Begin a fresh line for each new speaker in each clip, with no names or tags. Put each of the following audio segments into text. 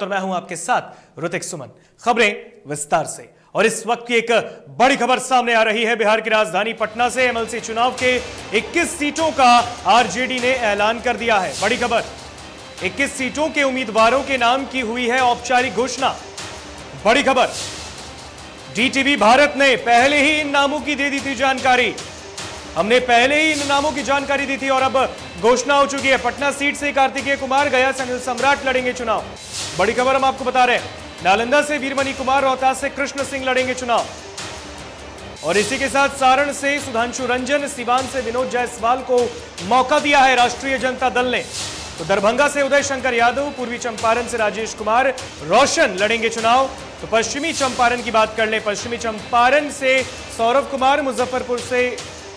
और मैं हूं आपके साथ ऋतिक सुमन। खबरें विस्तार से। और इस वक्त की एक बड़ी खबर सामने आ रही है। बिहार की राजधानी पटना से एमएलसी चुनाव के 21 सीटों का आरजेडी ने ऐलान कर दिया है। बड़ी खबर, 21 सीटों के उम्मीदवारों के नाम की हुई है औपचारिक घोषणा। बड़ी खबर, डीटीवी भारत ने पहले ही इन नामों की दे दी थी जानकारी। हमने पहले ही इन नामों की जानकारी दी थी और अब घोषणा हो चुकी है। पटना सीट से कार्तिकेय कुमार, गया से अनिल सम्राट लड़ेंगे चुनाव। बड़ी खबर हम आपको बता रहे हैं। नालंदा से वीरमणि कुमार, रोहतास से कृष्ण सिंह लड़ेंगे चुनाव। और इसी के साथ सारण से सुधांशु रंजन, सिवान से विनोद जायसवाल को मौका दिया है राष्ट्रीय जनता दल ने। तो दरभंगा से उदय शंकर यादव, पूर्वी चंपारण से राजेश कुमार रोशन लड़ेंगे चुनाव। तो पश्चिमी चंपारण की बात कर लें, पश्चिमी चंपारण से सौरभ कुमार, मुजफ्फरपुर से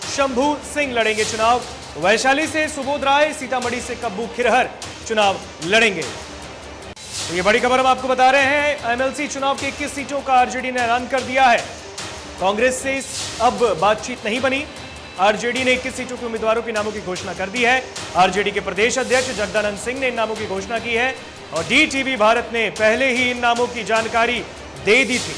शंभू सिंह लड़ेंगे चुनाव। वैशाली से सुबोध राय, सीतामढ़ी से कब्बू खिरहर चुनाव लड़ेंगे। तो ये बड़ी खबर हम आपको बता रहे हैं। एमएलसी चुनाव के 21 सीटों का आरजेडी ने ऐलान कर दिया है। कांग्रेस से अब बातचीत नहीं बनी। आरजेडी ने 21 सीटों के उम्मीदवारों के नामों की घोषणा कर दी है। आरजेडी के प्रदेश अध्यक्ष जगदानंद सिंह ने इन नामों की घोषणा की है और डीटीवी भारत ने पहले ही इन नामों की जानकारी दे दी थी।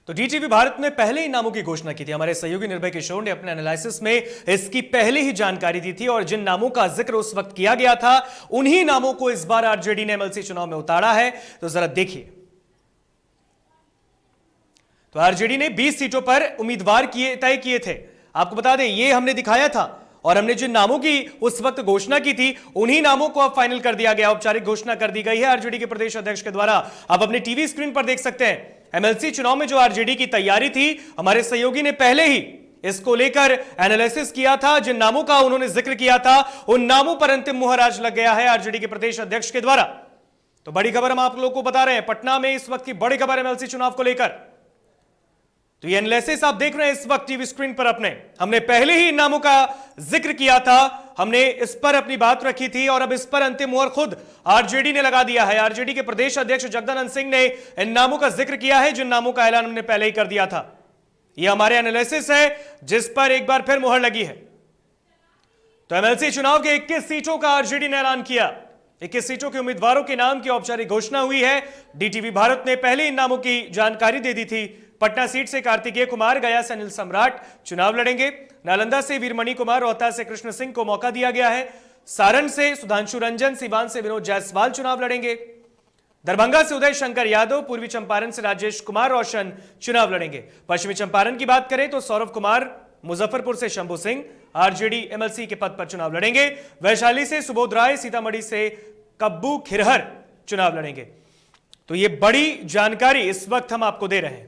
तो डीटीवी भारत ने पहले ही नामों की घोषणा की थी। हमारे सहयोगी निर्भय किशोर ने अपने एनालिसिस में इसकी पहले ही जानकारी दी थी और जिन नामों का जिक्र उस वक्त किया गया था उन्हीं नामों को इस बार आरजेडी ने एमएलसी चुनाव में उतारा है। तो जरा देखिए। तो आरजेडी ने 20 सीटों पर उम्मीदवार तय किए थे। आपको बता दें, ये हमने दिखाया था और हमने जिन नामों की उस वक्त घोषणा की थी उन्हीं नामों को अब फाइनल कर दिया गया। औपचारिक घोषणा कर दी गई है आरजेडी के प्रदेश अध्यक्ष के द्वारा। आप अपने टीवी स्क्रीन पर देख सकते हैं। एमएलसी चुनाव में जो आरजेडी की तैयारी थी, हमारे सहयोगी ने पहले ही इसको लेकर एनालिसिस किया था। जिन नामों का उन्होंने जिक्र किया था उन नामों पर अंतिम मुहर आज लग गया है आरजेडी के प्रदेश अध्यक्ष के द्वारा। तो बड़ी खबर हम आप लोगों को बता रहे हैं। पटना में इस वक्त की बड़ी खबर एमएलसी चुनाव को लेकर। तो ये एनालिसिस आप देख रहे हैं इस वक्त टीवी स्क्रीन पर अपने। हमने पहले ही इन नामों का जिक्र किया था, हमने इस पर अपनी बात रखी थी और अब इस पर अंतिम मुहर खुद आरजेडी ने लगा दिया है। आरजेडी के प्रदेश अध्यक्ष जगदानंद सिंह ने इन नामों का जिक्र किया है जिन नामों का ऐलान हमने पहले ही कर दिया था। यह हमारे एनालिसिस है जिस पर एक बार फिर मुहर लगी है। तो एमएलसी चुनाव के 21 सीटों का आरजेडी ने ऐलान किया। 21 सीटों के उम्मीदवारों के नाम की औपचारिक घोषणा हुई है। डीटीवी भारत ने पहले इन नामों की जानकारी दे दी थी। पटना सीट से कार्तिकेय कुमार, गया से अनिल सम्राट चुनाव लड़ेंगे। नालंदा से वीरमणि कुमार, रोहतास से कृष्ण सिंह को मौका दिया गया है। सारण से सुधांशु रंजन, सिवान से विनोद जायसवाल चुनाव लड़ेंगे। दरभंगा से उदय शंकर यादव, पूर्वी चंपारण से राजेश कुमार रोशन चुनाव लड़ेंगे। पश्चिमी चंपारण की बात करें तो सौरभ कुमार, मुजफ्फरपुर से शंभू सिंह आरजेडी एमएलसी के पद पर चुनाव लड़ेंगे। वैशाली से सुबोध राय, सीतामढ़ी से कब्बू खिरहर चुनाव लड़ेंगे। तो ये बड़ी जानकारी इस वक्त हम आपको दे रहे हैं।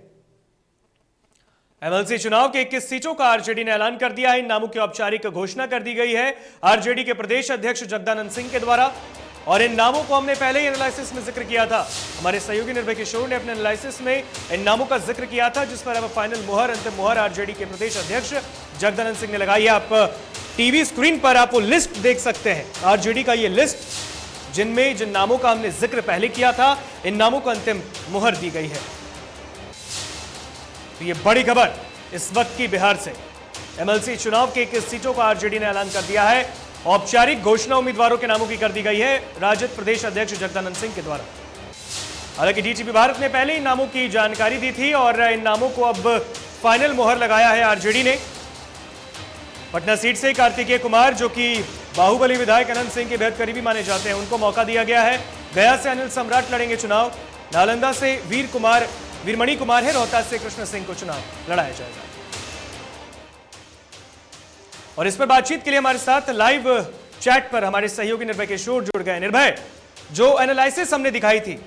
एमएलसी चुनाव के 21 सीटों का आरजेडी ने ऐलान कर दिया है। इन नामों की औपचारिक घोषणा कर दी गई है आरजेडी के प्रदेश अध्यक्ष जगदानंद सिंह के द्वारा। और इन नामों को हमने पहले ही एनालिसिस में जिक्र किया था। हमारे सहयोगी निर्भय किशोर ने अपने एनालिसिस में इन नामों का जिक्र किया था जिस पर अब फाइनल मुहर, अंतिम मुहर आरजेडी के प्रदेश अध्यक्ष जगदानंद सिंह ने लगाई है। आप टीवी स्क्रीन पर आप वो लिस्ट देख सकते हैं, आरजेडी का ये लिस्ट जिनमें जिन नामों का हमने जिक्र पहले किया था, इन नामों को अंतिम मुहर दी गई है। तो ये बड़ी खबर इस वक्त की बिहार से। एमएलसी चुनाव के 21 सीटों का आरजेडी ने ऐलान कर दिया है। औपचारिक घोषणा उम्मीदवारों के नामों की कर दी गई है राजद प्रदेश अध्यक्ष जगदानंद सिंह के द्वारा। हालांकि डीटीवी भारत ने पहले इन नामों की जानकारी दी थी और इन नामों को अब फाइनल मुहर लगाया है आरजेडी ने। पटना सीट से कार्तिकेय कुमार, जो कि बाहुबली विधायक अनंत सिंह के बेहद करीबी माने जाते हैं, उनको मौका दिया गया है। गया से अनिल सम्राट लड़ेंगे चुनाव। नालंदा से वीरमणि कुमार है। रोहतास से कृष्ण सिंह को चुनाव लड़ाया जाएगा। और इस पर बातचीत के लिए हमारे साथ लाइव चैट पर हमारे सहयोगी निर्भय किशोर जुड़ गए। निर्भय, जो एनालिसिस हमने दिखाई थी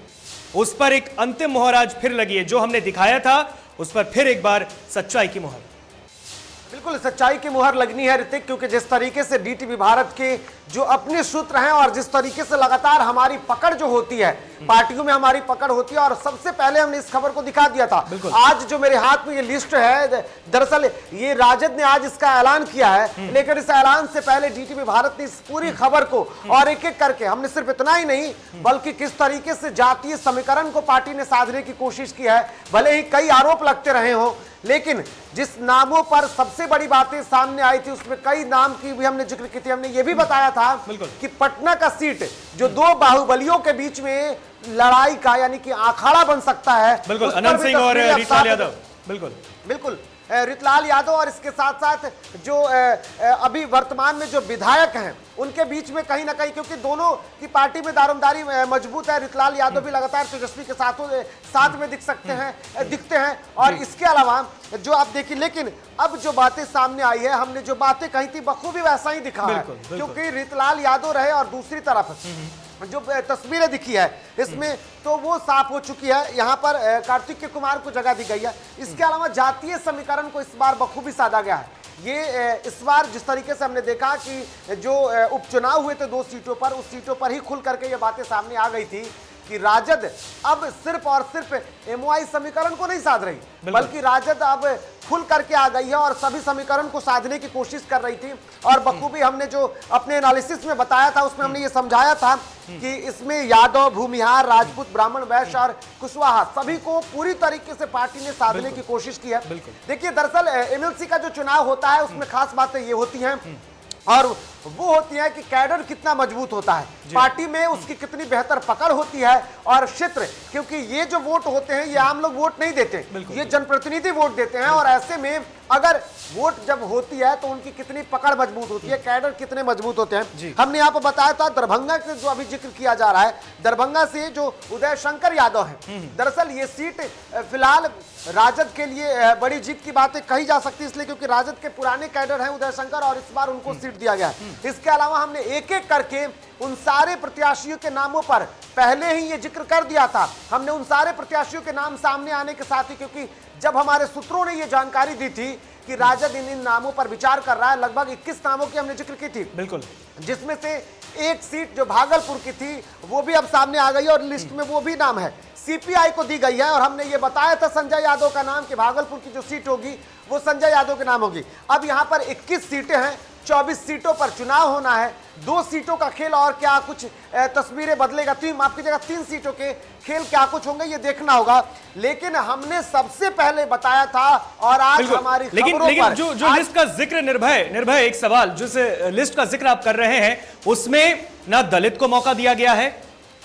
उस पर एक अंतिम मुहर आज फिर लगी है। जो हमने दिखाया था उस पर फिर एक बार सच्चाई की मुहर।
बिल्कुल सच्चाई की मुहर लगनी है ऋतिक, क्योंकि जिस तरीके से डीटीवी भारत के जो अपने सूत्र हैं और जिस तरीके से लगातार हमारी पकड़ जो होती है, पार्टियों में हमारी पकड़ होती है, और सबसे पहले हमने इस खबर को दिखा दिया था। आज जो मेरे हाथ में ये लिस्ट है, दरअसल ये राजद ने आज इसका ऐलान किया है, लेकिन इस ऐलान से पहले डीटीवी भारत ने इस पूरी खबर को और एक एक करके, हमने सिर्फ इतना ही नहीं बल्कि किस तरीके से जातीय समीकरण को पार्टी ने साधने की कोशिश की है। भले ही कई आरोप लगते रहे हों, लेकिन जिस नामों पर सबसे बड़ी बातें सामने आई थी उसमें कई नाम की भी हमने जिक्र की थी। हमने ये भी बताया था कि पटना का सीट जो दो बाहुबलियों के बीच में लड़ाई का यानी कि अखाड़ा बन सकता है,
बिल्कुल अनंत सिंह और रितलाल यादव,
बिल्कुल रितलाल यादव, और इसके साथ साथ जो अभी वर्तमान में जो विधायक हैं उनके बीच में कहीं ना कहीं, क्योंकि दोनों की पार्टी में दारोमदारी मजबूत है। रितलाल यादव भी लगातार तेजस्वी के साथ में दिखते हैं और इसके अलावा जो आप देखिए, लेकिन अब जो बातें सामने आई है, हमने जो बातें कही थी बखूबी वैसा ही दिखा है, क्योंकि रितलाल यादव रहे और दूसरी तरफ जो तस्वीरें दिखी है इसमें तो वो साफ हो चुकी है। यहाँ पर कार्तिकेय कुमार को जगह दी गई है। इसके अलावा जातीय समीकरण को इस बार बखूबी साधा गया है। ये इस बार जिस तरीके से हमने देखा कि जो उपचुनाव हुए थे 2 सीटों पर, उस सीटों पर ही खुल करके ये बातें सामने आ गई थी कि राजद अब सिर्फ और सिर्फ एमओआई समीकरण को नहीं साध रही, बल्कि राजद अब खुल करके आ गई है और सभी समीकरण को साधने की कोशिश कर रही थी। और बखूबी हमने जो अपने एनालिसिस में बताया था उसमें हमने ये समझाया था कि इसमें यादव, भूमिहार, राजपूत, ब्राह्मण, वैश्य और कुशवाहा सभी को पूरी तरीके से पार्टी ने साधने की कोशिश की है। देखिए, दरअसल एमएलसी का जो चुनाव होता है उसमें खास बातें ये होती हैं और वो होती है कि कैडर कितना मजबूत होता है, पार्टी में उसकी कितनी बेहतर पकड़ होती है, और क्षेत्र, क्योंकि ये जो वोट होते हैं ये आम लोग वोट नहीं देते, ये जनप्रतिनिधि वोट देते हैं। और ऐसे में अगर वोट जब होती है तो उनकी कितनी पकड़ मजबूत होती है, कैडर कितने मजबूत होते हैं। हमने यहाँ पर बताया था दरभंगा से जो अभी जिक्र किया जा रहा है, दरभंगा से जो उदय शंकर यादव है, दरअसल ये सीट फिलहाल राजद के लिए बड़ी जीत की बातें कही जा सकती है, इसलिए क्योंकि राजद के पुराने कैडर हैं उदय शंकर और इस बार उनको सीट दिया गया है। इसके अलावा हमने एक एक करके उन सारे प्रत्याशियों के नामों पर पहले ही ये जिक्र कर दिया था। हमने उन सारे प्रत्याशियों के नाम सामने आने के साथ ही, क्योंकि जब हमारे सूत्रों ने ये जानकारी दी थी कि राजद इन नामों पर विचार कर रहा है, लगभग 21 नामों की हमने जिक्र की थी, जिसमें से एक सीट जो भागलपुर की थी वो भी अब सामने आ गई और लिस्ट में वो भी नाम है, सीपीआई को दी गई है। और हमने ये बताया था संजय यादव का नाम कि भागलपुर की जो सीट होगी वो संजय यादव के नाम होगी। अब यहाँ पर 21 सीटें हैं, 24 सीटों पर चुनाव होना है, 2 सीटों का खेल और क्या कुछ तस्वीरें बदलेगा, माफ कीजिएगा 3 सीटों के खेल क्या कुछ होंगे ये देखना होगा। लेकिन हमने सबसे पहले बताया था और आज हमारी
लेकिन जो लिस्ट का जिक्र निर्भय एक सवाल, जिस लिस्ट का जिक्र आप कर रहे हैं उसमें ना दलित को मौका दिया गया है,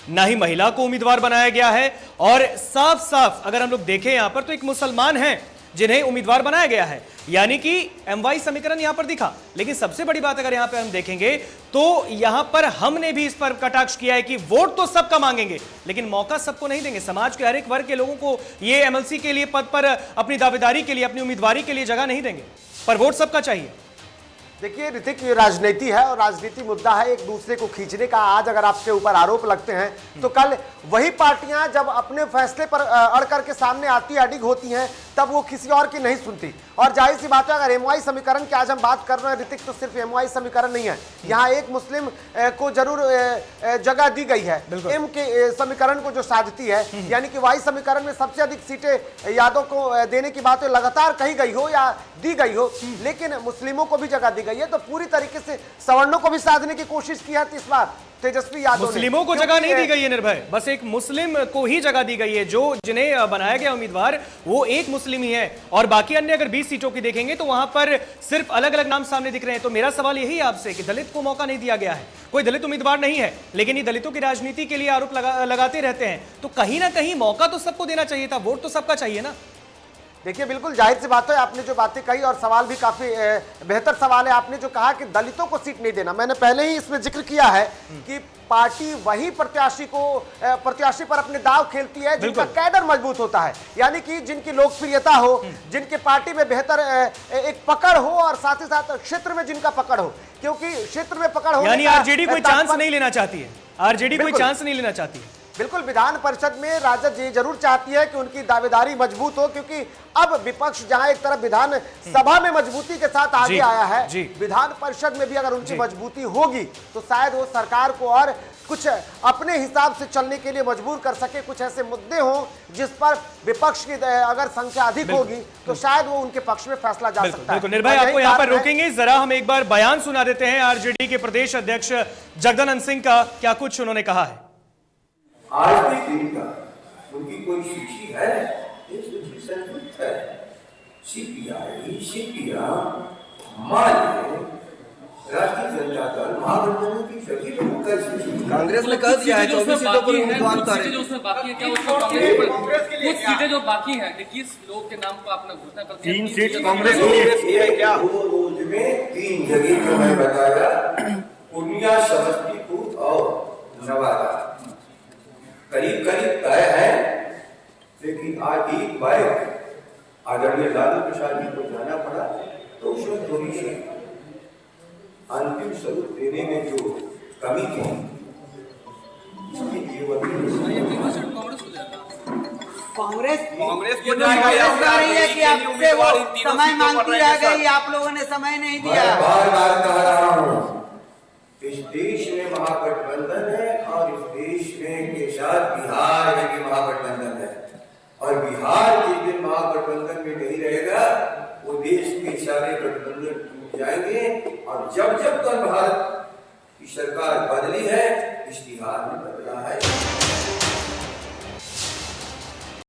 ना ही महिला को उम्मीदवार बनाया गया है, और साफ साफ अगर हम लोग देखें यहां पर तो एक मुसलमान हैं जिन्हें उम्मीदवार बनाया गया है, यानी कि एमवाई समीकरण यहां पर दिखा। लेकिन सबसे बड़ी बात अगर यहां पे हम देखेंगे तो यहां पर हमने भी इस पर कटाक्ष किया है कि वोट तो सबका मांगेंगे लेकिन मौका सबको नहीं देंगे। समाज के हर एक वर्ग के लोगों को ये एमएलसी के लिए पद पर अपनी दावेदारी के लिए, अपनी उम्मीदवारी के लिए जगह नहीं देंगे, पर वोट सबका चाहिए।
देखिए ऋतिक, ये राजनीति है और राजनीति मुद्दा है एक दूसरे को खींचने का। आज अगर आपके ऊपर आरोप लगते हैं तो कल वही पार्टियां जब अपने फैसले पर अड़ करके सामने आती है, अडिग होती हैं, तब वो किसी और की नहीं सुनती। और जाहिर सी बात है, अगर एमवाई समीकरण की आज हम बात कर रहे हैं ऋतिक, तो सिर्फ एमवाई समीकरण नहीं है, यहाँ एक मुस्लिम को जरूर जगह दी गई है एम के समीकरण को जो साधती है, यानी कि वाई समीकरण में सबसे अधिक सीटें यादव को देने की बात लगातार कही गई हो या दी गई हो, लेकिन मुस्लिमों को भी जगह दी गई है। तो पूरी तरीके से सवर्णों को भी साधने की कोशिश की है इस बार तेजस्वी यादव।
मुस्लिमों को जगह नहीं दी गई है निर्भय, बस एक मुस्लिम को ही जगह दी गई है। जो जिन्हें बनाया गया उम्मीदवार वो एक मुस्लिम ही है, और बाकी अन्य अगर 20 सीटों की देखेंगे तो वहां पर सिर्फ अलग अलग नाम सामने दिख रहे हैं। तो मेरा सवाल यही है आपसे कि दलित को मौका नहीं दिया गया है, कोई दलित उम्मीदवार नहीं है, लेकिन ये दलितों की राजनीति के लिए आरोप लगाते रहते हैं। तो कहीं ना कहीं मौका तो सबको देना चाहिए था, वोट तो सबका चाहिए ना।
देखिए, बिल्कुल जाहिर सी बात है, आपने जो बातें कही और सवाल भी काफी बेहतर सवाल है। आपने जो कहा कि दलितों को सीट नहीं देना, मैंने पहले ही इसमें जिक्र किया है कि पार्टी वही प्रत्याशी पर अपने दाव खेलती है जिनका कैडर मजबूत होता है, यानी कि जिनकी लोकप्रियता हो, जिनके पार्टी में बेहतर एक पकड़ हो और साथ ही साथ क्षेत्र में जिनका पकड़ हो, क्योंकि क्षेत्र में पकड़ हो,
यानी आरजेडी कोई चांस नहीं लेना चाहती है, आरजेडी कोई चांस नहीं लेना चाहती है।
बिल्कुल विधान परिषद में राजद ये जरूर चाहती है कि उनकी दावेदारी मजबूत हो, क्योंकि अब विपक्ष जहां एक तरफ विधान सभा में मजबूती के साथ आगे आया है, विधान परिषद में भी अगर उनकी मजबूती होगी तो शायद वो सरकार को और कुछ अपने हिसाब से चलने के लिए मजबूर कर सके। कुछ ऐसे मुद्दे हों जिस पर विपक्ष की अगर संख्या अधिक होगी तो शायद वो उनके पक्ष में फैसला जा सकता है।
निर्भय, आपको यहाँ पर रोकेंगे, जरा हम एक बार बयान सुना देते हैं आरजेडी के प्रदेश अध्यक्ष जगदानंद सिंह का, क्या कुछ उन्होंने कहा है।
आज के दिन का उनकी कोई सूची है, ये सूची संयुक्त है। सीपीआई, सीपीएम, माले, राष्ट्रीय जनता दल, महागठबंधन की सभी लोगों का सूची
कांग्रेस ने कह दिया है 24 सीटों पर उम्मीदवार उतारे।
जो उसमें बाकी है, क्या उसमें कुछ सीटें जो बाकी हैं, 21 लोग के नाम को आपने घोषणा कर दिया।
3 सीट कांग्रेस की है। क्या हुआ रोज में 3 जगह जो मैं बताया, पूर्णिया, समस्तीपुर और नवादा करीब करीब तय है। लेकिन आज एक बार आदरणीय लालू प्रसाद जी को जाना पड़ा तो उसमें थोड़ी सी अंतिम स्वरूप देने में जो कमी थी,
कांग्रेस को कह रही है कि आपसे वो समय मांगती रह गई, आप लोगों ने समय नहीं दिया।
बार बार कह रहा हूँ, इस देश में महागठबंधन है और इस देश में के साथ बिहार में भी महागठबंधन है। और बिहार जिस दिन महागठबंधन में नहीं रहेगा वो देश के सारे गठबंधन टूट जाएंगे। और जब जब तक भारत की सरकार